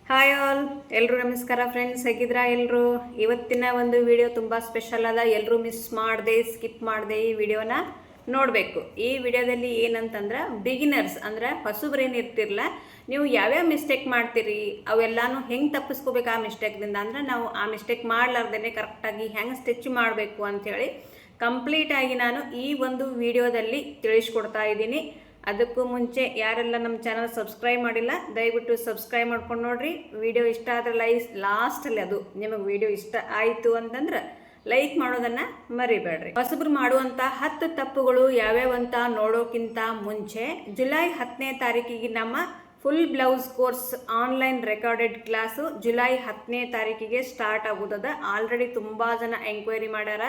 Hi all, ಎಲ್ಲರೂ ನಮಸ್ಕಾರ friends. ಹೇಗಿದ್ರಾ ಎಲ್ಲರೂ? ಇವತ್ತಿನ ಒಂದು ವಿಡಿಯೋ ತುಂಬ ಸ್ಪೆಷಲ್ ಅದ. ಎಲ್ಲರೂ ಮಿಸ್ ಮಾಡದೆ, ಸ್ಕಿಪ್ ಮಾಡದೆ ಈ ವಿಡಿಯೋನ ನೋಡಬೇಕು. ಈ ವಿಡಿಯೋದಲ್ಲಿ ಏನಂತಂದ್ರೆ ಬಿಗಿನರ್ಸ್ ಅಂದ್ರೆ ಹೊಸಬ್ರೇನು ಇರ್ತಿರಲ್ಲ, ನೀವು ಯಾವ್ಯಾವ ಮಿಸ್ಟೇಕ್ ಮಾಡ್ತೀರಿ ಅವೆಲ್ಲಾನು ಹೆಂಗೆ ತಪ್ಪಿಸ್ಕೋಬೇಕು ಆ ಮಿಸ್ಟೇಕ್ದಿಂದ, ಅಂದ್ರೆ ನಾವು ಆ ಮಿಸ್ಟೇಕ್ ಮಾಡಲಾರ್ದೇ ಕರೆಕ್ಟಾಗಿ ಹೆಂಗೆ ಸ್ಟಿಚ್ ಮಾಡಬೇಕು ಅಂಥೇಳಿ ಕಂಪ್ಲೀಟಾಗಿ ನಾನು ಈ ಒಂದು ವಿಡಿಯೋದಲ್ಲಿ ತಿಳಿಸ್ಕೊಡ್ತಾ ಇದ್ದೀನಿ. ಅದಕ್ಕೂ ಮುಂಚೆ ಯಾರೆಲ್ಲ ನಮ್ಮ ಚಾನಲ್ ಸಬ್ಸ್ಕ್ರೈಬ್ ಮಾಡಿಲ್ಲ ದಯವಿಟ್ಟು ಸಬ್ಸ್ಕ್ರೈಬ್ ಮಾಡ್ಕೊಂಡು ನೋಡ್ರಿ. ವಿಡಿಯೋ ಇಷ್ಟ ಆದರೆ ಲಾಸ್ಟಲ್ಲಿ ಅದು ನಿಮಗೆ ವಿಡಿಯೋ ಇಷ್ಟ ಆಯಿತು ಅಂತಂದ್ರೆ ಲೈಕ್ ಮಾಡೋದನ್ನು ಮರಿಬೇಡ್ರಿ. ಹೊಸಬ್ರು ಮಾಡುವಂಥ 10 ತಪ್ಪುಗಳು ಯಾವ್ಯಾವಂತ ನೋಡೋಕ್ಕಿಂತ ಮುಂಚೆ ಜುಲೈ 10ನೇ ತಾರೀಕಿಗೆ ನಮ್ಮ full blouse course online recorded class July 10ನೇ ತಾರೀಕಿಗೆ ಸ್ಟಾರ್ಟ್ ಆಗೋದದ. ಆಲ್ರೆಡಿ ತುಂಬ ಜನ ಎಂಕ್ವೈರಿ ಮಾಡ್ಯಾರ,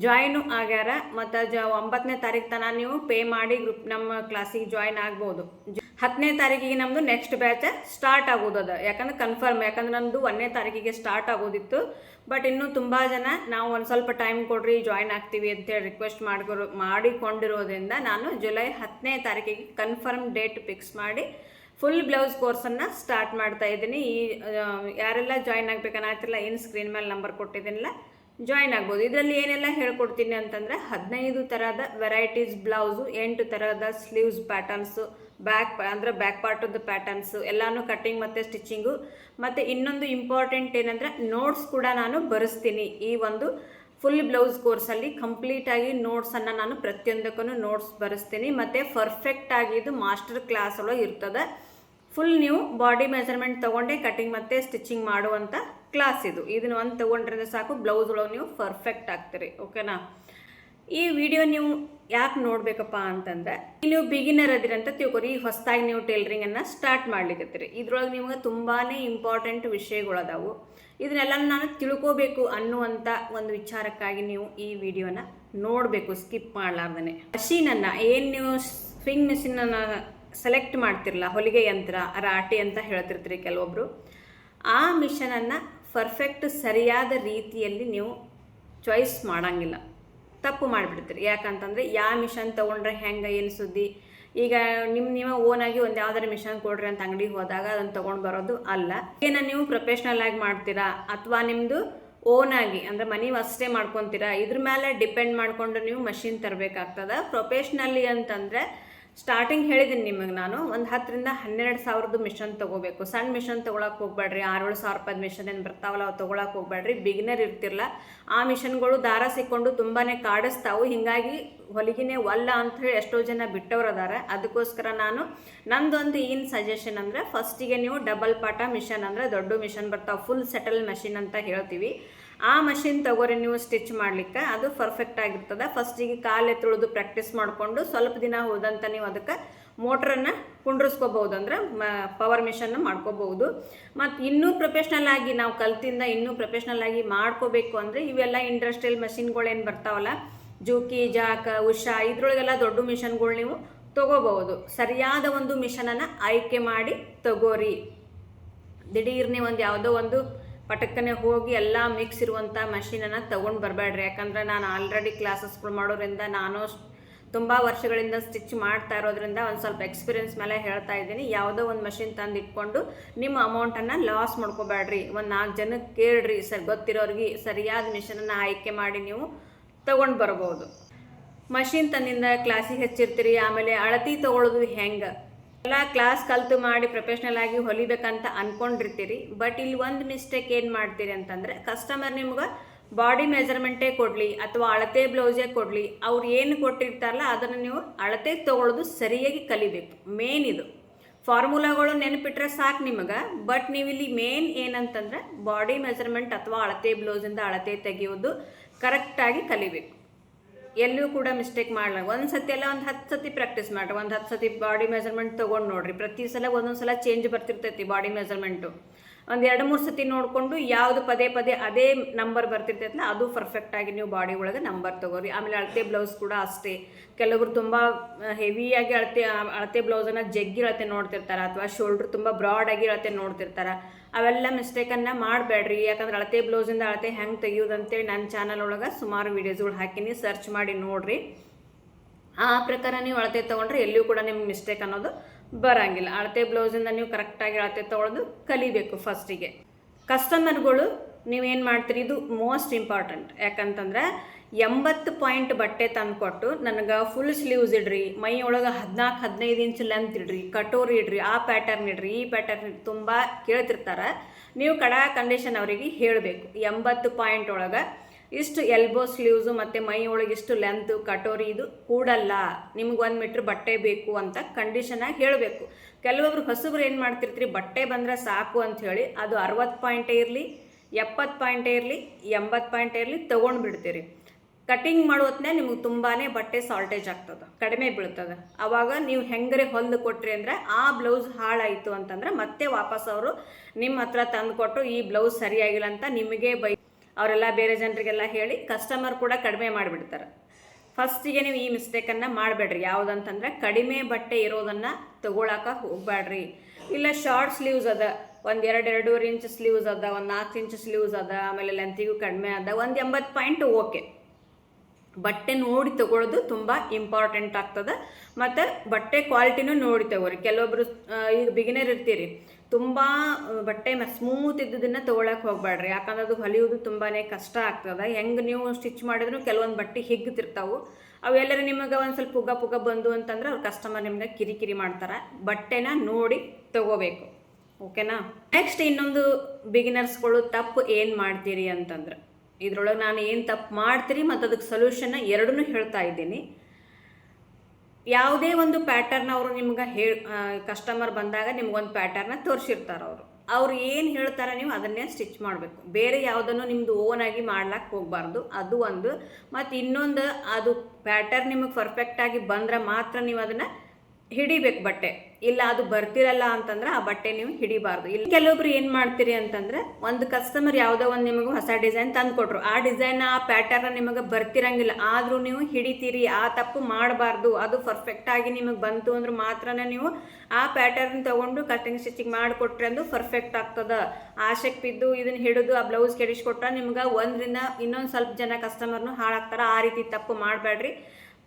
ಜಾಯ್ನು ಆಗ್ಯಾರ. ಮತ್ತು 9ನೇ ತಾರೀಕು ತನಕ ನೀವು ಪೇ ಮಾಡಿ ಗ್ರೂಪ್ ನಮ್ಮ ಕ್ಲಾಸಿಗೆ ಜಾಯ್ನ್ ಆಗ್ಬೋದು. 10ನೇ ತಾರೀಕಿಗೆ ನಮ್ಮದು ನೆಕ್ಸ್ಟ್ ಬ್ಯಾಚ್ ಸ್ಟಾರ್ಟ್ ಆಗೋದದ. ಯಾಕಂದ್ರೆ ಕನ್ಫರ್ಮ್, ಯಾಕಂದ್ರೆ ನಮ್ಮದು 1ನೇ ತಾರೀಕಿಗೆ ಸ್ಟಾರ್ಟ್ ಆಗೋದಿತ್ತು. ಬಟ್ ಇನ್ನೂ ತುಂಬ ಜನ ನಾವು ಒಂದು ಸ್ವಲ್ಪ ಟೈಮ್ ಕೊಡ್ರಿ ಜಾಯ್ನ್ ಆಗ್ತೀವಿ ಅಂತೇಳಿ ರಿಕ್ವೆಸ್ಟ್ ಮಾಡಿಕೊಂಡಿರೋದ್ರಿಂದ ನಾನು ಜುಲೈ 10ನೇ ತಾರೀಕಿಗೆ ಕನ್ಫರ್ಮ್ ಡೇಟ್ ಫಿಕ್ಸ್ ಮಾಡಿ ಫುಲ್ ಬ್ಲೌಸ್ ಕೋರ್ಸನ್ನು ಸ್ಟಾರ್ಟ್ ಮಾಡ್ತಾ ಇದ್ದೀನಿ. ಯಾರೆಲ್ಲ ಜಾಯ್ನ್ ಆಗ್ಬೇಕನ್ನಾಗ್ತಿಲ್ಲ, ಏನು ಸ್ಕ್ರೀನ್ ಮೇಲೆ ನಂಬರ್ ಕೊಟ್ಟಿದ್ದೀನಿಲ್ಲ, ಜಾಯ್ನ್ ಆಗ್ಬೋದು. ಇದರಲ್ಲಿ ಏನೆಲ್ಲ ಹೇಳ್ಕೊಡ್ತೀನಿ ಅಂತಂದರೆ 15 ಥರದ ವೆರೈಟೀಸ್ ಬ್ಲೌಸು, 8 ಥರದ ಸ್ಲೀವ್ಸ್ ಪ್ಯಾಟರ್ನ್ಸು, ಬ್ಯಾಕ್ ಪಾರ್ಟದ್ದು ಪ್ಯಾಟರ್ನ್ಸು ಎಲ್ಲನೂ ಕಟ್ಟಿಂಗ್ ಮತ್ತು ಸ್ಟಿಚಿಂಗು. ಮತ್ತು ಇನ್ನೊಂದು ಇಂಪಾರ್ಟೆಂಟ್ ಏನಂದರೆ ನೋಟ್ಸ್ ಕೂಡ ನಾನು ಬರೆಸ್ತೀನಿ. ಈ ಒಂದು ಫುಲ್ ಬ್ಲೌಸ್ ಕೋರ್ಸಲ್ಲಿ ಕಂಪ್ಲೀಟಾಗಿ ನೋಟ್ಸನ್ನು ನಾನು ಪ್ರತಿಯೊಂದಕ್ಕೂ ನೋಟ್ಸ್ ಬರೆಸ್ತೀನಿ. ಮತ್ತು ಪರ್ಫೆಕ್ಟಾಗಿ ಇದು ಮಾಸ್ಟರ್ ಕ್ಲಾಸ್ ಒಳಗೆ ಇರ್ತದೆ. ಫುಲ್ ನೀವು ಬಾಡಿ ಮೆಜರ್ಮೆಂಟ್ ತೊಗೊಂಡೆ ಕಟಿಂಗ್ ಮತ್ತು ಸ್ಟಿಚಿಂಗ್ ಮಾಡುವಂಥ ಕ್ಲಾಸ್ ಇದು. ಇದನ್ನು ಒಂದು ತೊಗೊಂಡ್ರೆ ಸಾಕು, ಬ್ಲೌಸ್ ಒಳಗೆ ನೀವು ಪರ್ಫೆಕ್ಟ್ ಆಗ್ತೀರಿ. ಓಕೆನಾ? ಈ ವಿಡಿಯೋ ನೀವು ಯಾಕೆ ನೋಡಬೇಕಪ್ಪ ಅಂತಂದ್ರೆ, ನೀವು ಬಿಗಿನರ್ ಅದಿರಂತ ತಿಳ್ಕೊರಿ. ಈಗ ಹೊಸದಾಗಿ ನೀವು ಟೈಲರಿಂಗನ್ನು ಸ್ಟಾರ್ಟ್ ಮಾಡ್ಲಿಕ್ಕತ್ತೀರಿ. ಇದ್ರೊಳಗೆ ನಿಮ್ಗೆ ತುಂಬಾ ಇಂಪಾರ್ಟೆಂಟ್ ವಿಷಯಗಳದಾವು. ಇದನ್ನೆಲ್ಲ ನಾನು ತಿಳ್ಕೋಬೇಕು ಅನ್ನುವಂಥ ಒಂದು ವಿಚಾರಕ್ಕಾಗಿ ನೀವು ಈ ವಿಡಿಯೋನ ನೋಡಬೇಕು, ಸ್ಕಿಪ್ ಮಾಡಲಾರ್ದೇ. ಮಷೀನನ್ನು ಏನು ನೀವು ಸ್ವಿಂಗ್ ಮಿಷಿನನ್ನು ಸೆಲೆಕ್ಟ್ ಮಾಡ್ತಿರಲ್ಲ, ಹೊಲಿಗೆ ಯಂತ್ರ, ರಾಟಿ ಅಂತ ಹೇಳ್ತಿರ್ತೀರಿ ಕೆಲವೊಬ್ಬರು, ಆ ಮಿಷನನ್ನು ಪರ್ಫೆಕ್ಟ್ ಸರಿಯಾದ ರೀತಿಯಲ್ಲಿ ನೀವು ಚಾಯ್ಸ್ ಮಾಡೋಂಗಿಲ್ಲ, ತಪ್ಪು ಮಾಡಿಬಿಡ್ತೀರಿ. ಯಾಕಂತಂದರೆ ಯಾವ ಮಿಷನ್ ತೊಗೊಂಡ್ರೆ ಹೆಂಗೆ ಏನು ಸುದ್ದಿ. ಈಗ ನೀವು ಓನಾಗಿ ಒಂದು ಯಾವ್ದಾರು ಮಿಷನ್ ಕೊಡ್ರಿ ಅಂತ ಅಂಗಡಿಗೆ ಹೋದಾಗ ಅದನ್ನು ತೊಗೊಂಡು ಬರೋದು ಅಲ್ಲ. ಏನ ನೀವು ಪ್ರೊಫೆಷ್ನಲ್ ಆಗಿ ಮಾಡ್ತೀರಾ ಅಥವಾ ನಿಮ್ಮದು ಓನಾಗಿ ಅಂದರೆ ಮನೆ ಅಷ್ಟೇ ಮಾಡ್ಕೊತೀರಾ, ಇದ್ರ ಮೇಲೆ ಡಿಪೆಂಡ್ ಮಾಡಿಕೊಂಡು ನೀವು ಮಷಿನ್ ತರಬೇಕಾಗ್ತದೆ. ಪ್ರೊಫೆಷ್ನಲ್ಲಿ ಅಂತಂದರೆ ಸ್ಟಾರ್ಟಿಂಗ್ ಹೇಳಿದ್ದೀನಿ ನಿಮಗೆ ನಾನು, ಒಂದು 10,000 to 12,000 ಮಿಷನ್ ತೊಗೋಬೇಕು. ಸಣ್ಣ ಮಿಷನ್ ತೊಗೊಳಕ್ಕೆ ಹೋಗ್ಬೇಡ್ರಿ. 6-7 ಸಾವಿರ ರೂಪಾಯಿ ಮಿಷನ್ ಏನು ಬರ್ತಾವಲ್ಲ ಅವು ತೊಗೊಳಕ್ಕೆ ಹೋಗ್ಬೇಡ್ರಿ. ಬಿಗಿನರ್ ಇರ್ತಿರಲ್ಲ, ಆ ಮಿಷನ್ಗಳು ದಾರ ಸಿಕ್ಕೊಂಡು ತುಂಬಾ ಕಾಡಿಸ್ತಾವು. ಹೀಗಾಗಿ ಹೊಲಿಗೆನೇ ಒಲ್ಲ ಅಂಥೇಳಿ ಎಷ್ಟೋ ಜನ ಬಿಟ್ಟವ್ರು ಅದಾರ. ಅದಕ್ಕೋಸ್ಕರ ನಂದೊಂದು ಏನು ಸಜೆಷನ್ ಅಂದರೆ, ಫಸ್ಟಿಗೆ ನೀವು ಡಬಲ್ ಪಾಟ ಮಿಷನ್ ಅಂದರೆ ದೊಡ್ಡ ಮಿಷನ್ ಬರ್ತಾವೆ, ಫುಲ್ ಸೆಟಲ್ ಮೆಷಿನ್ ಅಂತ ಹೇಳ್ತೀವಿ. ಆ ಮಷಿನ್ ತಗೋರಿ ನೀವು ಸ್ಟಿಚ್ ಮಾಡ್ಲಿಕ್ಕೆ, ಅದು ಪರ್ಫೆಕ್ಟ್ ಆಗಿರ್ತದೆ. ಫಸ್ಟಿಗೆ ಕಾಲು ಎತ್ತುಳಿದು ಪ್ರಾಕ್ಟೀಸ್ ಮಾಡಿಕೊಂಡು ಸ್ವಲ್ಪ ದಿನ ಹೋದಂತ ನೀವು ಅದಕ್ಕೆ ಮೋಟ್ರನ್ನು ಕುಂಡ್ರಿಸ್ಕೋಬಹುದು, ಅಂದ್ರೆ ಪವರ್ ಮಿಷನ್ ಮಾಡ್ಕೋಬಹುದು. ಮತ್ತು ಇನ್ನೂ ಪ್ರೊಫೆಷ್ನಲ್ ಆಗಿ ನಾವು ಕಲ್ತಿಂದ ಇನ್ನೂ ಪ್ರೊಫೆಷ್ನಲ್ ಆಗಿ ಮಾಡ್ಕೋಬೇಕು ಅಂದರೆ ಇವೆಲ್ಲ ಇಂಡಸ್ಟ್ರಿಯಲ್ ಮಷಿನ್ಗಳೇನು ಬರ್ತಾವಲ್ಲ, ಜೂಕಿ, ಜಾಕ್, ಉಷಾ, ಇದ್ರೊಳಗೆಲ್ಲ ದೊಡ್ಡ ಮಿಷನ್ಗಳು ನೀವು ತೊಗೋಬಹುದು. ಸರಿಯಾದ ಒಂದು ಮಿಷನನ್ನು ಆಯ್ಕೆ ಮಾಡಿ ತಗೋರಿ. ದಿಢೀರ್ನೇ ಒಂದು ಯಾವುದೋ ಒಂದು ಪಟಕ್ಕನೆ ಹೋಗಿ ಎಲ್ಲ ಮಿಕ್ಸ್ ಇರುವಂಥ ಮಷೀನನ್ನು ತೊಗೊಂಡು ಬರಬೇಡ್ರಿ. ಯಾಕಂದರೆ ನಾನು ಆಲ್ರೆಡಿ ಕ್ಲಾಸಸ್ಗಳು ಮಾಡೋದ್ರಿಂದ, ನಾನು ತುಂಬ ವರ್ಷಗಳಿಂದ ಸ್ಟಿಚ್ ಮಾಡ್ತಾ ಇರೋದ್ರಿಂದ ಒಂದು ಸ್ವಲ್ಪ ಎಕ್ಸ್ಪೀರಿಯನ್ಸ್ ಮೇಲೆ ಹೇಳ್ತಾ ಇದ್ದೀನಿ. ಯಾವುದೋ ಒಂದು ಮಷಿನ್ ತಂದು ಇಟ್ಕೊಂಡು ನಿಮ್ಮ ಅಮೌಂಟನ್ನು ಲಾಸ್ ಮಾಡ್ಕೋಬೇಡ್ರಿ. ಒಂದು 4 ಜನಕ್ಕೆ ಕೇಳ್ರಿ, ಗೊತ್ತಿರೋರಿಗೆ ಸರಿಯಾದ ಮಿಷನನ್ನು ಆಯ್ಕೆ ಮಾಡಿ ನೀವು ತೊಗೊಂಡು ಬರ್ಬೋದು. ಮಷಿನ್ ತಂದಿಂದ ಕ್ಲಾಸಿಗೆ ಹಚ್ಚಿರ್ತೀರಿ, ಆಮೇಲೆ ಅಳತಿ ತೊಗೊಳ್ಳೋದು ಹೆಂಗೆ ಎಲ್ಲ ಕ್ಲಾಸ್ ಕಲ್ತು ಮಾಡಿ ಪ್ರೊಫೆಷ್ನಲ್ ಆಗಿ ಹೊಲಿಬೇಕಂತ ಅಂದ್ಕೊಂಡಿರ್ತೀರಿ. ಬಟ್ ಇಲ್ಲಿ ಒಂದು ಮಿಸ್ಟೇಕ್ ಏನು ಮಾಡ್ತೀರಿ ಅಂತಂದರೆ, ಕಸ್ಟಮರ್ ನಿಮ್ಗೆ ಬಾಡಿ ಮೆಜರ್ಮೆಂಟೇ ಕೊಡಲಿ ಅಥವಾ ಅಳತೆ ಬ್ಲೌಸೇ ಕೊಡಲಿ, ಅವ್ರು ಏನು ಕೊಟ್ಟಿರ್ತಾರಲ್ಲ ಅದನ್ನು ನೀವು ಅಳತೆ ತೊಗೊಳ್ಳೋದು ಸರಿಯಾಗಿ ಕಲಿಬೇಕು. ಮೇನ್ ಇದು ಫಾರ್ಮುಲಾಗಳು ನೆನಪಿಟ್ರೆ ಸಾಕು ನಿಮಗೆ. ಬಟ್ ನೀವು ಇಲ್ಲಿ ಮೇನ್ ಏನಂತಂದರೆ ಬಾಡಿ ಮೆಜರ್ಮೆಂಟ್ ಅಥವಾ ಅಳತೆ ಬ್ಲೌಸಿಂದ ಅಳತೆ ತೆಗೆಯೋದು ಕರೆಕ್ಟಾಗಿ ಕಲಿಬೇಕು. ಎಲ್ಲೂ ಕೂಡ ಮಿಸ್ಟೇಕ್ ಮಾಡಲ್ಲ. ಒಂದು ಸತಿ ಎಲ್ಲ ಒಂದು 10 ಸತಿ ಪ್ರಾಕ್ಟೀಸ್ ಮಾಡಿರಿ. ಒಂದು 10 ಸತಿ ಬಾಡಿ ಮೆಜರ್ಮೆಂಟ್ ತೊಗೊಂಡು ನೋಡಿರಿ. ಪ್ರತಿ ಸಲ ಒಂದೊಂದು ಸಲ ಚೇಂಜ್ ಬರ್ತಿರ್ತೈತಿ ಬಾಡಿ ಮೆಜರ್ಮೆಂಟು. ಒಂದು 2-3 ಸತಿ ನೋಡಿಕೊಂಡು ಯಾವುದು ಪದೇ ಅದೇ ನಂಬರ್ ಬರ್ತಿರ್ತೈತಲ್ಲ ಅದು ಪರ್ಫೆಕ್ಟಾಗಿ ನೀವು ಬಾಡಿ ಒಳಗೆ ನಂಬರ್ ತೊಗೋರಿ. ಆಮೇಲೆ ಅಳತೆ ಬ್ಲೌಸ್ ಕೂಡ ಅಷ್ಟೇ. ಕೆಲವರು ತುಂಬ ಹೆವಿಯಾಗಿ ಅಳತೆ ಬ್ಲೌಸನ್ನು ಜಗ್ಗಿ ಅಳತೆ ನೋಡ್ತಿರ್ತಾರೆ, ಅಥವಾ ಶೋಲ್ಡ್ರ್ ತುಂಬ ಬ್ರಾಡಾಗಿ ಅಳತೆ ನೋಡ್ತಿರ್ತಾರೆ. ಅವೆಲ್ಲ ಮಿಸ್ಟೇಕನ್ನು ಮಾಡಬೇಡ್ರಿ. ಯಾಕಂದ್ರೆ ಅಳತೆ ಬ್ಲೌಸಿಂದ ಅಳತೆ ಹೆಂಗೆ ತೆಗಿಯೋದಂತೇಳಿ ನನ್ನ ಚಾನಲ್ ಒಳಗೆ ಸುಮಾರು ವೀಡಿಯೋಸ್ಗಳು ಹಾಕಿನಿ, ಸರ್ಚ್ ಮಾಡಿ ನೋಡಿರಿ. ಆ ಪ್ರಕಾರ ನೀವು ಅಳತೆ ತೊಗೊಂಡ್ರೆ ಎಲ್ಲಿಯೂ ಕೂಡ ನಿಮ್ಗೆ ಮಿಸ್ಟೇಕ್ ಅನ್ನೋದು ಬರಂಗಿಲ್ಲ. ಅಳತೆ ಬ್ಲೌಸಿಂದ ನೀವು ಕರೆಕ್ಟಾಗಿ ಅಳತೆ ತೊಗೊಳೋದು ಕಲಿಬೇಕು ಫಸ್ಟಿಗೆ. ಕಸ್ಟಮರ್ಗಳು ನೀವೇನು ಮಾಡ್ತೀರಿ, ಇದು ಮೋಸ್ಟ್ ಇಂಪಾರ್ಟೆಂಟ್. ಯಾಕಂತಂದ್ರೆ 80 ಪಾಯಿಂಟ್ ಬಟ್ಟೆ ತಂದುಕೊಟ್ಟು ನನಗೆ ಫುಲ್ ಸ್ಲೀವ್ಸ್ ಇಡ್ರಿ, ಮೈ ಒಳಗೆ 14-15 ಇಂಚ್ ಲೆಂತ್ ಇಡ್ರಿ, ಕಟೋರಿ ಇಡ್ರಿ, ಆ ಪ್ಯಾಟರ್ನ್ ಇಡ್ರಿ, ಈ ಪ್ಯಾಟರ್ನ್ ಇಡ್ರಿ, ತುಂಬ ಕೇಳ್ತಿರ್ತಾರೆ. ನೀವು ಕಂಡೀಷನ್ ಅವರಿಗೆ ಹೇಳಬೇಕು. 80 ಪಾಯಿಂಟ್ ಒಳಗೆ ಇಷ್ಟು ಎಲ್ಬೋ ಸ್ಲೀವ್ಸು ಮತ್ತು ಮೈ ಒಳಗೆ ಇಷ್ಟು ಲೆಂತ್ ಕಟೋರಿ ಇದು ಕೂಡಲ್ಲ, ನಿಮ್ಗೆ 1 ಮೀಟ್ರ್ ಬಟ್ಟೆ ಬೇಕು ಅಂತ ಕಂಡೀಷನಾಗಿ ಹೇಳಬೇಕು. ಕೆಲವೊಬ್ರು ಹೊಸಬ್ರು ಏನು ಮಾಡ್ತಿರ್ತೀರಿ, ಬಟ್ಟೆ ಬಂದರೆ ಸಾಕು ಅಂಥೇಳಿ ಅದು 60 ಪಾಯಿಂಟೇ ಇರಲಿ, 70 ಪಾಯಿಂಟೇ ಇರಲಿ, 80 ಪಾಯಿಂಟೇ ಇರಲಿ ತೊಗೊಂಡು ಬಿಡ್ತೀರಿ. ಕಟಿಂಗ್ ಮಾಡೋತ್ನೇ ನಿಮಗೆ ತುಂಬಾ ಬಟ್ಟೆ ಸಾಲ್ಟೇಜ್ ಆಗ್ತದೆ, ಕಡಿಮೆ ಬೀಳ್ತದೆ. ಆವಾಗ ನೀವು ಹೆಂಗರೆ ಹೊಲ್ದು ಕೊಟ್ರಿ ಅಂದರೆ ಆ ಬ್ಲೌಸ್ ಹಾಳಾಯಿತು ಅಂತಂದ್ರೆ ಮತ್ತೆ ವಾಪಸ್ ಅವರು ನಿಮ್ಮ ಹತ್ರ ತಂದುಕೊಟ್ಟು ಈ ಬ್ಲೌಸ್ ಸರಿಯಾಗಿಲ್ಲ ಅಂತ ನಿಮಗೆ ಅವರೆಲ್ಲ ಬೇರೆ ಜನರಿಗೆಲ್ಲ ಹೇಳಿ ಕಸ್ಟಮರ್ ಕೂಡ ಕಡಿಮೆ ಮಾಡಿಬಿಡ್ತಾರೆ. ಫಸ್ಟಿಗೆ ನೀವು ಈ ಮಿಸ್ಟೇಕನ್ನು ಮಾಡಬೇಡ್ರಿ. ಯಾವುದಂತಂದ್ರೆ ಕಡಿಮೆ ಬಟ್ಟೆ ಇರೋದನ್ನು ತೊಗೊಳಕ್ಕೆ ಹೋಗಬೇಡ್ರಿ. ಇಲ್ಲ ಶಾರ್ಟ್ ಸ್ಲೀವ್ಸ್ ಅದ, ಒಂದು 2-2.5 ಇಂಚ್ ಸ್ಲೀವ್ಸ್ ಅದ, ಒಂದು 4 ಇಂಚ್ ಸ್ಲೀವ್ಸ್ ಅದ, ಆಮೇಲೆ ಲೆಂತಿಗೂ ಕಡಿಮೆ ಅದ, ಒಂದು 80 ಪಾಯಿಂಟ್ ಓಕೆ. ಬಟ್ಟೆ ನೋಡಿ ತೊಗೊಳ್ಳೋದು ತುಂಬ ಇಂಪಾರ್ಟೆಂಟ್ ಆಗ್ತದೆ. ಮತ್ತು ಬಟ್ಟೆ ಕ್ವಾಲಿಟಿನೂ ನೋಡಿ ತೊಗೋರಿ. ಕೆಲವೊಬ್ರು ಈಗ ಬಿಗಿನರ್ ಇರ್ತೀರಿ, ತುಂಬ ಬಟ್ಟೆ ಸ್ಮೂತ್ ಇದ್ದದನ್ನು ತೊಗೊಳಕ್ಕೆ ಹೋಗಬೇಡ್ರಿ. ಯಾಕಂದ್ರೆ ಅದು ಹೊಲಿಯೋದು ತುಂಬಾ ಕಷ್ಟ ಆಗ್ತದೆ. ಹೆಂಗೆ ನೀವು ಸ್ಟಿಚ್ ಮಾಡಿದ್ರು ಕೆಲವೊಂದು ಬಟ್ಟೆ ಹಿಗ್ತಿರ್ತಾವೆ. ಅವೆಲ್ಲರೂ ನಿಮಗೆ ಒಂದು ಸ್ವಲ್ಪ ಪುಗ್ಗ ಬಂದು ಅಂತಂದ್ರೆ ಅವ್ರು ಕಸ್ಟಮರ್ ನಿಮ್ಗೆ ಕಿರಿಕಿರಿ ಮಾಡ್ತಾರೆ. ಬಟ್ಟೆನ ನೋಡಿ ತೊಗೋಬೇಕು. ಓಕೆನಾ? ನೆಕ್ಸ್ಟ್ ಇನ್ನೊಂದು ಬಿಗಿನರ್ಸ್ಗಳು ತಪ್ಪು ಏನು ಮಾಡ್ತೀರಿ ಅಂತಂದ್ರೆ, ಇದ್ರೊಳಗೆ ನಾನು ಏನು ತಪ್ಪು ಮಾಡ್ತೀರಿ ಮತ್ತು ಅದಕ್ಕೆ ಸೊಲ್ಯೂಷನ್ನ ಎರಡನ್ನೂ ಹೇಳ್ತಾ ಇದ್ದೀನಿ. ಯಾವುದೇ ಒಂದು ಪ್ಯಾಟರ್ನ್ ಅವರು ನಿಮ್ಗೆ ಕಸ್ಟಮರ್ ಬಂದಾಗ ನಿಮ್ಗೊಂದು ಪ್ಯಾಟರ್ನ ತೋರಿಸಿರ್ತಾರೆ. ಅವ್ರು ಏನು ಹೇಳ್ತಾರೆ ನೀವು ಅದನ್ನೇ ಸ್ಟಿಚ್ ಮಾಡಬೇಕು. ಬೇರೆ ಯಾವುದನ್ನು ನಿಮ್ಮದು ಓನಾಗಿ ಮಾಡ್ಲಿಕ್ಕೆ ಹೋಗಬಾರ್ದು. ಅದು ಒಂದು. ಮತ್ತು ಇನ್ನೊಂದು, ಅದು ಪ್ಯಾಟರ್ನ್ ನಿಮಗೆ ಪರ್ಫೆಕ್ಟಾಗಿ ಬಂದ್ರೆ ಮಾತ್ರ ನೀವು ಅದನ್ನು ಹಿಡಿಬೇಕು ಬಟ್ಟೆ. ಇಲ್ಲ ಅದು ಬರ್ತಿರಲ್ಲ ಅಂತಂದ್ರೆ ಆ ಬಟ್ಟೆ ನೀವು ಹಿಡಿಬಾರ್ದು. ಇಲ್ಲಿ ಕೆಲವೊಬ್ರು ಏನು ಮಾಡ್ತೀರಿ ಅಂತಂದ್ರೆ, ಒಂದು ಕಸ್ಟಮರ್ ಯಾವುದೋ ಒಂದು ನಿಮಗೆ ಹೊಸ ಡಿಸೈನ್ ತಂದು ಕೊಟ್ರು, ಆ ಡಿಸೈನ್ ಆ ಪ್ಯಾಟರ್ನ್ ನಿಮಗೆ ಬರ್ತಿರಂಗಿಲ್ಲ, ಆದರೂ ನೀವು ಹಿಡಿತೀರಿ. ಆ ತಪ್ಪು ಮಾಡಬಾರ್ದು. ಅದು ಪರ್ಫೆಕ್ಟಾಗಿ ನಿಮಗೆ ಬಂತು ಅಂದ್ರೆ ಮಾತ್ರ ನೀವು ಆ ಪ್ಯಾಟರ್ನ್ ತೊಗೊಂಡು ಕಟಿಂಗ್ ಸ್ಟಿಚಿಂಗ್ ಮಾಡಿಕೊಟ್ರೆ ಅಂದು ಪರ್ಫೆಕ್ಟ್ ಆಗ್ತದೆ. ಆಶೆಗೆ ಬಿದ್ದು ಇದನ್ನು ಹಿಡಿದು ಆ ಬ್ಲೌಸ್ ಕೆಡಿಸ್ಕೊಟ್ರೆ ನಿಮ್ಗೆ ಒಂದರಿಂದ ಇನ್ನೊಂದು ಸ್ವಲ್ಪ ಜನ ಕಸ್ಟಮರ್ನು ಹಾಳಾಗ್ತಾರೆ. ಆ ರೀತಿ ತಪ್ಪು ಮಾಡಬೇಡ್ರಿ.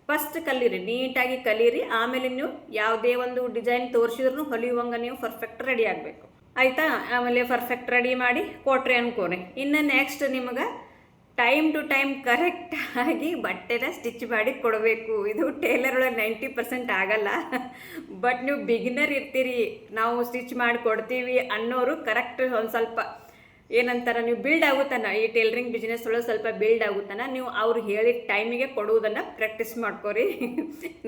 ಫಸ್ಟ್ ಕಲೀರಿ, ನೀಟಾಗಿ ಕಲೀರಿ. ಆಮೇಲೆ ನೀವು ಯಾವುದೇ ಒಂದು ಡಿಸೈನ್ ತೋರಿಸಿದ್ರು ಹೊಲಿಯುವಂಗೆ ನೀವು ಪರ್ಫೆಕ್ಟ್ ರೆಡಿ ಆಗಬೇಕು. ಆಯಿತಾ? ಆಮೇಲೆ ಪರ್ಫೆಕ್ಟ್ ರೆಡಿ ಮಾಡಿ ಕೊಟ್ರಿ ಅನ್ಕೋರಿ. ಇನ್ನು ನೆಕ್ಸ್ಟ್ ನಿಮಗೆ ಟೈಮ್ ಟು ಟೈಮ್ ಕರೆಕ್ಟಾಗಿ ಬಟ್ಟೆನ ಸ್ಟಿಚ್ ಮಾಡಿ ಕೊಡಬೇಕು. ಇದು ಟೇಲರ್ ಒಳಗೆ 90% ಆಗಲ್ಲ. ಬಟ್ ನೀವು ಬಿಗಿನರ್ ಇರ್ತೀರಿ, ನಾವು ಸ್ಟಿಚ್ ಮಾಡಿ ಕೊಡ್ತೀವಿ ಅನ್ನೋರು ಕರೆಕ್ಟ್ ಒಂದು ಸ್ವಲ್ಪ ಏನಂತಾರೆ, ನೀವು ಬಿಲ್ಡ್ ಆಗುತ್ತಾನ ಈ ಟೇಲರಿಂಗ್ ಬಿಸ್ನೆಸ್ ಒಳಗೆ ಸ್ವಲ್ಪ ಬಿಲ್ಡ್ ಆಗುತ್ತಾನ. ನೀವು ಅವ್ರು ಹೇಳಿದ ಟೈಮಿಗೆ ಕೊಡುವುದನ್ನು ಪ್ರಾಕ್ಟೀಸ್ ಮಾಡ್ಕೊರಿ.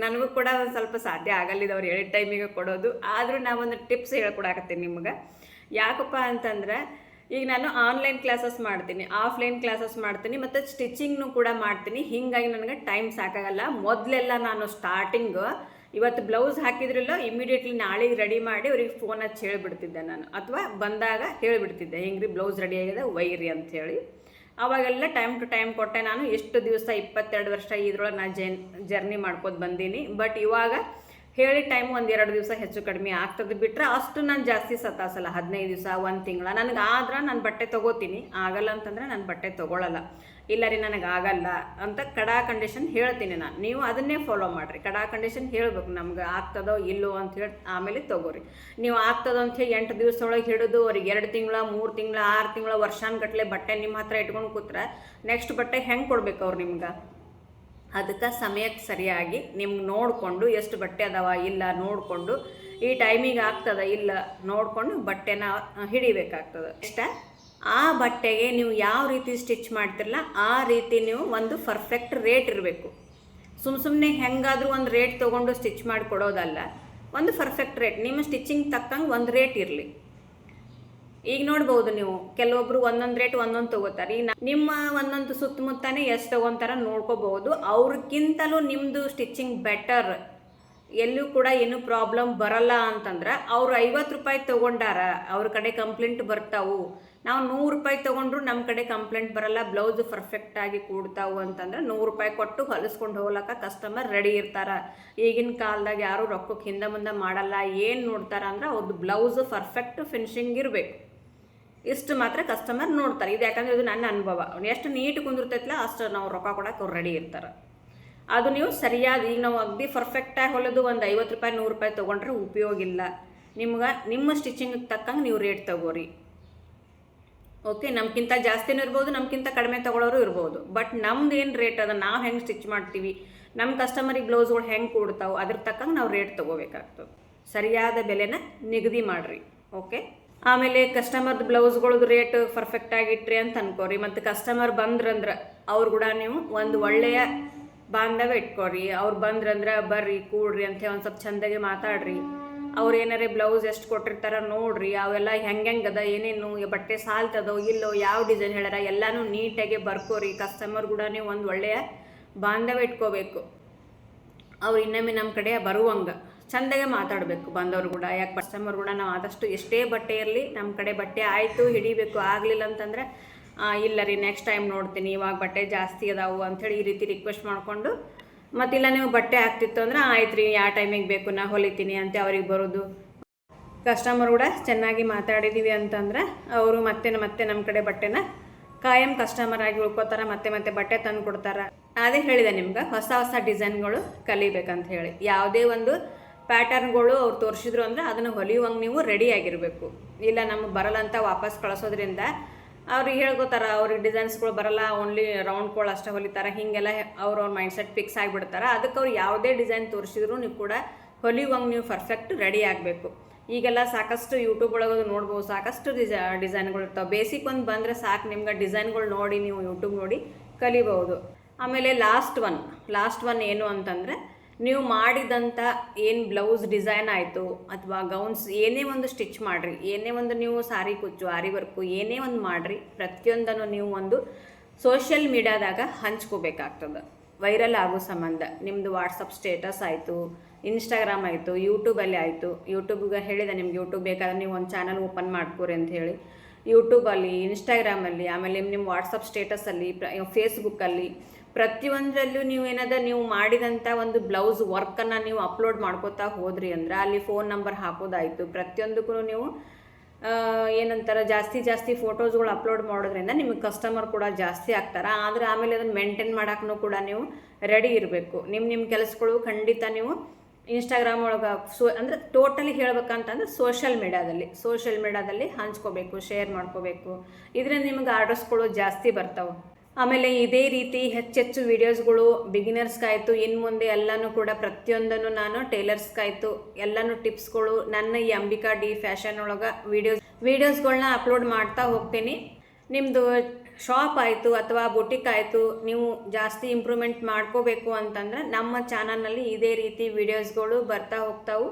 ನನಗೂ ಕೂಡ ಒಂದು ಸ್ವಲ್ಪ ಸಾಧ್ಯ ಆಗಲ್ಲಿದ್ದು ಅವ್ರು ಹೇಳಿದ ಟೈಮಿಗೆ ಕೊಡೋದು. ಆದರೂ ನಾವೊಂದು ಟಿಪ್ಸ್ ಹೇಳ್ಕೊಡಾಕತ್ತೀನಿ ನಿಮ್ಗೆ. ಯಾಕಪ್ಪ ಅಂತಂದ್ರೆ, ಈಗ ನಾನು ಆನ್ಲೈನ್ ಕ್ಲಾಸಸ್ ಮಾಡ್ತೀನಿ, ಆಫ್ಲೈನ್ ಕ್ಲಾಸಸ್ ಮಾಡ್ತೀನಿ, ಮತ್ತು ಸ್ಟಿಚಿಂಗ್ನು ಕೂಡ ಮಾಡ್ತೀನಿ. ಹೀಗಾಗಿ ನನಗೆ ಟೈಮ್ ಸಾಕಾಗಲ್ಲ. ಮೊದಲೆಲ್ಲ ನಾನು ಸ್ಟಾರ್ಟಿಂಗು ಇವತ್ತು ಬ್ಲೌಸ್ ಹಾಕಿದ್ರಲ್ಲ ಇಮಿಡಿಯೇಟ್ಲಿ ನಾಳೆಗೆ ರೆಡಿ ಮಾಡಿ ಅವ್ರಿಗೆ ಫೋನ್ ಹಚ್ಚಿ ಹೇಳಿಬಿಡ್ತಿದ್ದೆ ನಾನು, ಅಥವಾ ಬಂದಾಗ ಹೇಳಿಬಿಡ್ತಿದ್ದೆ, ಹೆಂಗ್ರಿ ಬ್ಲೌಸ್ ರೆಡಿ ಆಗಿದೆ ಒಯ್ಯಿರಿ ಅಂಥೇಳಿ. ಅವಾಗೆಲ್ಲ ಟೈಮ್ ಟು ಟೈಮ್ ಕೊಟ್ಟೆ. ನಾನು ಎಷ್ಟು ದಿವಸ 22 ವರ್ಷ ಇದ್ರೊಳಗೆ ನಾನು ಜರ್ನಿ ಮಾಡ್ಕೋತ ಬಂದೀನಿ. ಬಟ್ ಇವಾಗ ಹೇಳಿ ಟೈಮ್ 1-2 ದಿವಸ ಹೆಚ್ಚು ಕಡಿಮೆ ಆಗ್ತದೆ ಬಿಟ್ಟರೆ ಅಷ್ಟು ನಾನು ಜಾಸ್ತಿ ಸತಾಸಲ್ಲ. 15 ದಿವಸ 1 ತಿಂಗಳ ನನಗೆ ಆದ್ರೆ ನಾನು ಬಟ್ಟೆ ತೊಗೋತೀನಿ. ಆಗಲ್ಲ ಅಂತಂದರೆ ನಾನು ಬಟ್ಟೆ ತೊಗೊಳ್ಳಲ್ಲ. ಇಲ್ಲ ರೀ ನನಗೆ ಆಗಲ್ಲ ಅಂತ ಕಂಡೀಷನ್ ಹೇಳ್ತೀನಿ ನಾನು. ನೀವು ಅದನ್ನೇ ಫಾಲೋ ಮಾಡಿರಿ. ಕಂಡೀಷನ್ ಹೇಳಬೇಕು, ನಮ್ಗೆ ಆಗ್ತದೋ ಇಲ್ಲೋ ಅಂತ ಹೇಳಿ ಆಮೇಲೆ ತೊಗೋರಿ. ನೀವು ಆಗ್ತದೋ ಅಂಥೇಳಿ 8 ದಿವಸದೊಳಗೆ ಹಿಡಿದು ಅವ್ರಿಗೆ 2 ತಿಂಗಳ 3 ತಿಂಗಳ 6 ತಿಂಗಳ ವರ್ಷಾನ್ಗಟ್ಲೆ ಬಟ್ಟೆ ನಿಮ್ಮ ಹತ್ರ ಇಟ್ಕೊಂಡು ಕೂತ್ರೆ ನೆಕ್ಸ್ಟ್ ಬಟ್ಟೆ ಹೆಂಗೆ ಕೊಡ್ಬೇಕು ಅವ್ರು ನಿಮ್ಗೆ? ಅದಕ್ಕೆ ಸಮಯಕ್ಕೆ ಸರಿಯಾಗಿ ನಿಮ್ಗೆ ನೋಡಿಕೊಂಡು ಎಷ್ಟು ಬಟ್ಟೆ ಅದಾವ ಇಲ್ಲ ನೋಡಿಕೊಂಡು, ಈ ಟೈಮಿಗೆ ಆಗ್ತದ ಇಲ್ಲ ನೋಡಿಕೊಂಡು ಬಟ್ಟೆನ ಹಿಡಿಬೇಕಾಗ್ತದೆ. ಇಷ್ಟ ಆ ಬಟ್ಟೆಗೆ ನೀವು ಯಾವ ರೀತಿ ಸ್ಟಿಚ್ ಮಾಡ್ತಿರಲ್ಲ ಆ ರೀತಿ ನೀವು ಒಂದು ಪರ್ಫೆಕ್ಟ್ ರೇಟ್ ಇರಬೇಕು. ಸುಮ್ಮನೆ ಹೆಂಗಾದರೂ ಒಂದು ರೇಟ್ ತೊಗೊಂಡು ಸ್ಟಿಚ್ ಮಾಡಿ ಕೊಡೋದಲ್ಲ, ಒಂದು ಪರ್ಫೆಕ್ಟ್ ರೇಟ್ ನಿಮ್ಮ ಸ್ಟಿಚಿಂಗ್ ತಕ್ಕಂಗೆ ಒಂದು ರೇಟ್ ಇರಲಿ. ಈಗ ನೋಡ್ಬೋದು ನೀವು, ಕೆಲವೊಬ್ರು ಒಂದೊಂದು ರೇಟ್ ಒಂದೊಂದು ತೊಗೋತಾರೆ. ಈಗ ನಿಮ್ಮ ಒಂದೊಂದು ಸುತ್ತಮುತ್ತನೇ ಎಷ್ಟು ತೊಗೊತಾರ ನೋಡ್ಕೋಬಹುದು. ಅವ್ರಿಗಿಂತಲೂ ನಿಮ್ಮದು ಸ್ಟಿಚಿಂಗ್ ಬೆಟರ್, ಎಲ್ಲೂ ಕೂಡ ಏನು ಪ್ರಾಬ್ಲಮ್ ಬರಲ್ಲ ಅಂತಂದ್ರೆ ಅವ್ರು 50 ರೂಪಾಯಿ ತೊಗೊಂಡಾರ, ಅವ್ರ ಕಡೆ ಕಂಪ್ಲೇಂಟ್ ಬರ್ತಾವು. ನಾವು 100 ರೂಪಾಯಿ ತೊಗೊಂಡ್ರು ನಮ್ಮ ಕಡೆ ಕಂಪ್ಲೇಂಟ್ ಬರಲ್ಲ, ಬ್ಲೌಸ್ ಪರ್ಫೆಕ್ಟಾಗಿ ಕೂಡ್ತಾವು ಅಂತಂದ್ರೆ 100 ರೂಪಾಯಿ ಕೊಟ್ಟು ಹೊಲಿಸ್ಕೊಂಡು ಹೋಗ್ಲಕ್ಕ ಕಸ್ಟಮರ್ ರೆಡಿ ಇರ್ತಾರೆ. ಈಗಿನ ಕಾಲದಾಗ ಯಾರು ರೊಕ್ಕಕ್ಕೆ ಹಿಂದೆ ಮುಂದೆ ಮಾಡಲ್ಲ. ಏನು ನೋಡ್ತಾರೆ ಅಂದ್ರೆ ಅವ್ರದ್ದು ಬ್ಲೌಸ್ ಪರ್ಫೆಕ್ಟ್ ಫಿನಿಶಿಂಗ್ ಇರಬೇಕು, ಇಷ್ಟು ಮಾತ್ರ ಕಸ್ಟಮರ್ ನೋಡ್ತಾರೆ. ಇದು ಯಾಕಂದರೆ ಇದು ನನ್ನ ಅನುಭವ. ಎಷ್ಟು ನೀಟ್ ಕುಂದಿರ್ತೈತಲ್ಲ ಅಷ್ಟು ನಾವು ರೊಕ್ಕ ಕೊಡೋಕೆ ಅವ್ರು ರೆಡಿ ಇರ್ತಾರೆ. ಅದು ನೀವು ಸರಿಯಾದ ಈಗ ನಾವು ಅಗದಿ ಪರ್ಫೆಕ್ಟಾಗಿ ಹೊಲಿದು ಒಂದು 50 ರೂಪಾಯಿ 100 ರೂಪಾಯಿ ತೊಗೊಂಡ್ರೆ ಉಪಯೋಗ ಇಲ್ಲ. ನಿಮ್ಮ ಸ್ಟಿಚಿಂಗಿಗೆ ತಕ್ಕಂಗೆ ನೀವು ರೇಟ್ ತಗೋರಿ. ಓಕೆ, ನಮ್ಗಿಂತ ಜಾಸ್ತಿನೂ ಇರ್ಬೋದು, ನಮ್ಗಿಂತ ಕಡಿಮೆ ತೊಗೊಳೋರು ಇರ್ಬೋದು. ಬಟ್ ನಮ್ದು ಏನು ರೇಟ್ ಅದ, ನಾವು ಹೆಂಗೆ ಸ್ಟಿಚ್ ಮಾಡ್ತೀವಿ, ನಮ್ಮ ಕಸ್ಟಮರಿಗೆ ಬ್ಲೌಸ್ಗಳು ಹೆಂಗೆ ಕೊಡ್ತಾವೆ ಅದ್ರ ತಕ್ಕಂಗೆ ನಾವು ರೇಟ್ ತೊಗೋಬೇಕಾಗ್ತದೆ. ಸರಿಯಾದ ಬೆಲೆನ ನಿಗದಿ ಮಾಡಿರಿ. ಓಕೆ, ಆಮೇಲೆ ಕಸ್ಟಮರ್ದು ಬ್ಲೌಸ್ಗಳದ್ದು ರೇಟ್ ಪರ್ಫೆಕ್ಟಾಗಿ ಇಟ್ರಿ ಅಂತ ಅನ್ಕೋರಿ. ಮತ್ತು ಕಸ್ಟಮರ್ ಬಂದ್ರಂದ್ರೆ ಅವ್ರು ಕೂಡ ನೀವು ಒಂದು ಒಳ್ಳೆಯ ಬಾಂಧವ್ಯ ಇಟ್ಕೊರಿ. ಅವ್ರು ಬಂದ್ರಂದ್ರೆ ಬರ್ರಿ ಕೂಡ್ರಿ ಅಂತ ಒಂದು ಸ್ವಲ್ಪ ಚಂದಾಗೆ ಮಾತಾಡ್ರಿ. ಅವ್ರು ಏನಾರೇ ಬ್ಲೌಸ್ ಎಷ್ಟು ಕೊಟ್ಟಿರ್ತಾರ ನೋಡ್ರಿ, ಅವೆಲ್ಲ ಹೆಂಗದ, ಏನೇನು ಬಟ್ಟೆ ಸಾಲ್ತದೋ ಇಲ್ಲೋ, ಯಾವ ಡಿಸೈನ್ ಹೇಳ್ಯಾರ ಎಲ್ಲನೂ ನೀಟಾಗಿ ಬರ್ಕೋರಿ. ಕಸ್ಟಮರ್ ಕೂಡ ನೀವು ಒಂದು ಒಳ್ಳೆಯ ಬಾಂಧವ್ಯ ಇಟ್ಕೋಬೇಕು. ಅವ್ರು ಇನ್ನೊಮ್ಮೆ ನಮ್ಮ ಕಡೆ ಬರುವಂಗೆ ಚಂದಾಗೆ ಮಾತಾಡಬೇಕು ಬಂದವ್ರು ಕೂಡ. ಯಾಕೆ ಕಸ್ಟಮರ್ ಕೂಡ ನಾವು ಆದಷ್ಟು ಎಷ್ಟೇ ಬಟ್ಟೆ ಇರಲಿ ನಮ್ಮ ಕಡೆ ಬಟ್ಟೆ ಆಯಿತು ಹಿಡಿಬೇಕು, ಆಗಲಿಲ್ಲ ಅಂತಂದರೆ ಇಲ್ಲ ರೀ ನೆಕ್ಸ್ಟ್ ಟೈಮ್ ನೋಡ್ತೀನಿ, ಇವಾಗ ಬಟ್ಟೆ ಜಾಸ್ತಿ ಅದಾವು ಅಂಥೇಳಿ ಈ ರೀತಿ ರಿಕ್ವೆಸ್ಟ್ ಮಾಡಿಕೊಂಡು, ಮತ್ತಿಲ್ಲ ನೀವು ಬಟ್ಟೆ ಆಗ್ತಿತ್ತು ಅಂದ್ರೆ ಆಯ್ತು ರೀ ಯಾವ ಟೈಮಿಗೆ ಬೇಕು ನಾ ಹೊಲಿತೀನಿ ಅಂತ ಅವ್ರಿಗೆ ಬರೋದು. ಕಸ್ಟಮರ್ ಕೂಡ ಚೆನ್ನಾಗಿ ಮಾತಾಡಿದ್ದೀವಿ ಅಂತಂದ್ರೆ ಅವರು ಮತ್ತೆ ನಮ್ಮ ಕಡೆ ಬಟ್ಟೆನ ಕಾಯಂ ಕಸ್ಟಮರ್ ಆಗಿ ಉಳ್ಕೋತಾರೆ, ಮತ್ತೆ ಬಟ್ಟೆ ತಂದು ಕೊಡ್ತಾರೆ. ಅದೇ ಹೇಳಿದೆ ನಿಮ್ಗೆ, ಹೊಸ ಡಿಸೈನ್ಗಳು ಕಲಿಬೇಕಂತ ಹೇಳಿ. ಯಾವುದೇ ಒಂದು ಪ್ಯಾಟರ್ನ್ಗಳು ಅವ್ರು ತೋರಿಸಿದ್ರು ಅಂದರೆ ಅದನ್ನು ಹೊಲಿಯುವಂಗೆ ನೀವು ರೆಡಿ ಆಗಿರಬೇಕು. ಇಲ್ಲ ನಮಗೆ ಬರಲ್ಲ ಅಂತ ವಾಪಸ್ ಕಳಿಸೋದ್ರಿಂದ ಅವ್ರಿಗೆ ಹೇಳ್ಕೋತಾರೆ, ಅವ್ರಿಗೆ ಡಿಸೈನ್ಸ್ಗಳು ಬರಲ್ಲ, ಓನ್ಲಿ ರೌಂಡ್ಗಳು ಅಷ್ಟೇ ಹೊಲಿತಾರೆ, ಹೀಗೆಲ್ಲ ಅವ್ರ ಮೈಂಡ್ಸೆಟ್ ಫಿಕ್ಸ್ ಆಗಿಬಿಡ್ತಾರೆ. ಅದಕ್ಕೆ ಅವ್ರು ಯಾವುದೇ ಡಿಸೈನ್ ತೋರಿಸಿದ್ರು ನೀವು ಕೂಡ ಹೊಲಿಯುವಂಗೆ ನೀವು ಪರ್ಫೆಕ್ಟ್ ರೆಡಿ ಆಗಬೇಕು. ಈಗೆಲ್ಲ ಸಾಕಷ್ಟು ಯೂಟ್ಯೂಬ್ ಒಳಗೆ ನೋಡ್ಬೋದು, ಸಾಕಷ್ಟು ಡಿಸೈನ್ಗಳು ಇರ್ತಾವೆ. ಬೇಸಿಕ್ ಒಂದು ಬಂದರೆ ಸಾಕು, ನಿಮ್ಗೆ ಡಿಸೈನ್ಗಳು ನೋಡಿ ನೀವು ಯೂಟ್ಯೂಬ್ ನೋಡಿ ಕಲಿಬಹುದು. ಆಮೇಲೆ ಲಾಸ್ಟ್ ಒನ್ ಏನು ಅಂತಂದರೆ, ನೀವು ಮಾಡಿದಂಥ ಏನು ಬ್ಲೌಸ್ ಡಿಸೈನ್ ಆಯಿತು ಅಥವಾ ಗೌನ್ಸ್ ಏನೇ ಒಂದು ಸ್ಟಿಚ್ ಮಾಡಿರಿ, ಏನೇ ಒಂದು ನೀವು ಸಾರಿ ಕುಚ್ಚು ಆರಿ ವರ್ಕು ಏನೇ ಒಂದು ಮಾಡಿರಿ, ಪ್ರತಿಯೊಂದನ್ನು ನೀವು ಒಂದು ಸೋಷಿಯಲ್ ಮೀಡಿಯಾದಾಗ ಹಂಚ್ಕೋಬೇಕಾಗ್ತದೆ. ವೈರಲ್ ಆಗೋ ಸಂಬಂಧ ನಿಮ್ಮದು ವಾಟ್ಸಪ್ ಸ್ಟೇಟಸ್ ಆಯಿತು, ಇನ್ಸ್ಟಾಗ್ರಾಮ್ ಆಯಿತು, ಯೂಟ್ಯೂಬಲ್ಲಿ ಆಯಿತು. ಯೂಟ್ಯೂಬ್ಗೆ ಹೇಳಿದೆ ನಿಮ್ಗೆ, ಯೂಟ್ಯೂಬ್ ಬೇಕಾದ್ರೆ ನೀವು ಒಂದು ಚಾನಲ್ ಓಪನ್ ಮಾಡ್ಕೋರಿ ಅಂತ ಹೇಳಿ. ಯೂಟ್ಯೂಬಲ್ಲಿ, ಇನ್ಸ್ಟಾಗ್ರಾಮಲ್ಲಿ, ಆಮೇಲೆ ನಿಮ್ಮ ವಾಟ್ಸಪ್ ಸ್ಟೇಟಸಲ್ಲಿ, ಫೇಸ್ಬುಕ್ಕಲ್ಲಿ, ಪ್ರತಿಯೊಂದರಲ್ಲೂ ನೀವು ಮಾಡಿದಂಥ ಒಂದು ಬ್ಲೌಸ್ ವರ್ಕನ್ನು ನೀವು ಅಪ್ಲೋಡ್ ಮಾಡ್ಕೋತಾ ಹೋದ್ರಿ ಅಂದ್ರೆ ಅಲ್ಲಿ ಫೋನ್ ನಂಬರ್ ಹಾಕೋದಾಯಿತು. ಪ್ರತಿಯೊಂದಕ್ಕೂ ನೀವು ಏನಂತಾರೆ ಜಾಸ್ತಿ ಫೋಟೋಸ್ಗಳು ಅಪ್ಲೋಡ್ ಮಾಡೋದ್ರಿಂದ ನಿಮಗೆ ಕಸ್ಟಮರ್ ಕೂಡ ಜಾಸ್ತಿ ಆಗ್ತಾರೆ. ಆದರೆ ಆಮೇಲೆ ಅದನ್ನು ಮೇಂಟೈನ್ ಮಾಡೋಕ್ಕೂ ಕೂಡ ನೀವು ರೆಡಿ ಇರಬೇಕು. ನಿಮ್ಮ ಕೆಲಸಗಳು ಖಂಡಿತ ನೀವು ಇನ್ಸ್ಟಾಗ್ರಾಮ್ ಒಳಗೆ ಅಂದರೆ ಟೋಟಲಿ ಹೇಳ್ಬೇಕಂತಂದ್ರೆ ಸೋಷಿಯಲ್ ಮೀಡಿಯಾದಲ್ಲಿ ಹಂಚ್ಕೋಬೇಕು, ಶೇರ್ ಮಾಡ್ಕೋಬೇಕು. ಇದರಿಂದ ನಿಮಗೆ ಆರ್ಡರ್ಸ್ಗಳು ಜಾಸ್ತಿ ಬರ್ತಾವೆ. ಆಮೇಲೆ ಇದೇ ರೀತಿ ಹೆಚ್ಚೆಚ್ಚು ವೀಡಿಯೋಸ್ಗಳು ಬಿಗಿನರ್ಸ್ಗಾಯಿತು, ಇನ್ನು ಮುಂದೆ ಎಲ್ಲನೂ ಕೂಡ ಪ್ರತಿಯೊಂದನ್ನು ನಾನು ಟೇಲರ್ಸ್ಗಾಯಿತು ಎಲ್ಲನೂ ಟಿಪ್ಸ್ಗಳು ನನ್ನ ಈ ಅಂಬಿಕಾ ಡಿ ಫ್ಯಾಷನ್ ಒಳಗೆ ವೀಡಿಯೋಸ್ಗಳನ್ನ ಅಪ್ಲೋಡ್ ಮಾಡ್ತಾ ಹೋಗ್ತೀನಿ. ನಿಮ್ಮದು ಶಾಪ್ ಆಯಿತು ಅಥವಾ ಬುಟಿಕ್ ಆಯಿತು, ನೀವು ಜಾಸ್ತಿ ಇಂಪ್ರೂವ್ಮೆಂಟ್ ಮಾಡ್ಕೋಬೇಕು ಅಂತಂದ್ರೆ ನಮ್ಮ ಚಾನಲ್ನಲ್ಲಿ ಇದೇ ರೀತಿ ವೀಡಿಯೋಸ್ಗಳು ಬರ್ತಾ ಹೋಗ್ತಾವೆ.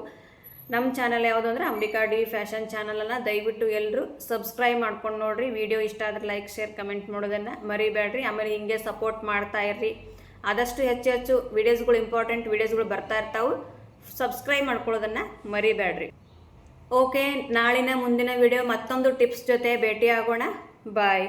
ನಮ್ಮ ಚಾನಲ್ ಯಾವುದು ಅಂದರೆ ಅಂಬಿಕಾ ಡಿ ಫ್ಯಾಷನ್ ಚಾನಲನ್ನು ದಯವಿಟ್ಟು ಎಲ್ಲರೂ ಸಬ್ಸ್ಕ್ರೈಬ್ ಮಾಡ್ಕೊಂಡು ನೋಡಿರಿ. ವಿಡಿಯೋ ಇಷ್ಟ ಆದರೆ ಲೈಕ್ ಶೇರ್ ಕಮೆಂಟ್ ಮಾಡೋದನ್ನು ಮರಿಬೇಡ್ರಿ. ಆಮೇಲೆ ಹಿಂಗೆ ಸಪೋರ್ಟ್ ಮಾಡ್ತಾ ಇರ್ರಿ. ಆದಷ್ಟು ಹೆಚ್ಚು ವೀಡಿಯೋಸ್ಗಳು ಇಂಪಾರ್ಟೆಂಟ್ ವೀಡಿಯೋಸ್ಗಳು ಬರ್ತಾ ಇರ್ತಾವೆ, ಸಬ್ಸ್ಕ್ರೈಬ್ ಮಾಡ್ಕೊಳ್ಳೋದನ್ನು ಮರಿಬೇಡ್ರಿ. ಓಕೆ, ನಾಳಿನ ಮುಂದಿನ ವಿಡಿಯೋ ಮತ್ತೊಂದು ಟಿಪ್ಸ್ ಜೊತೆ ಭೇಟಿ ಆಗೋಣ. ಬಾಯ್.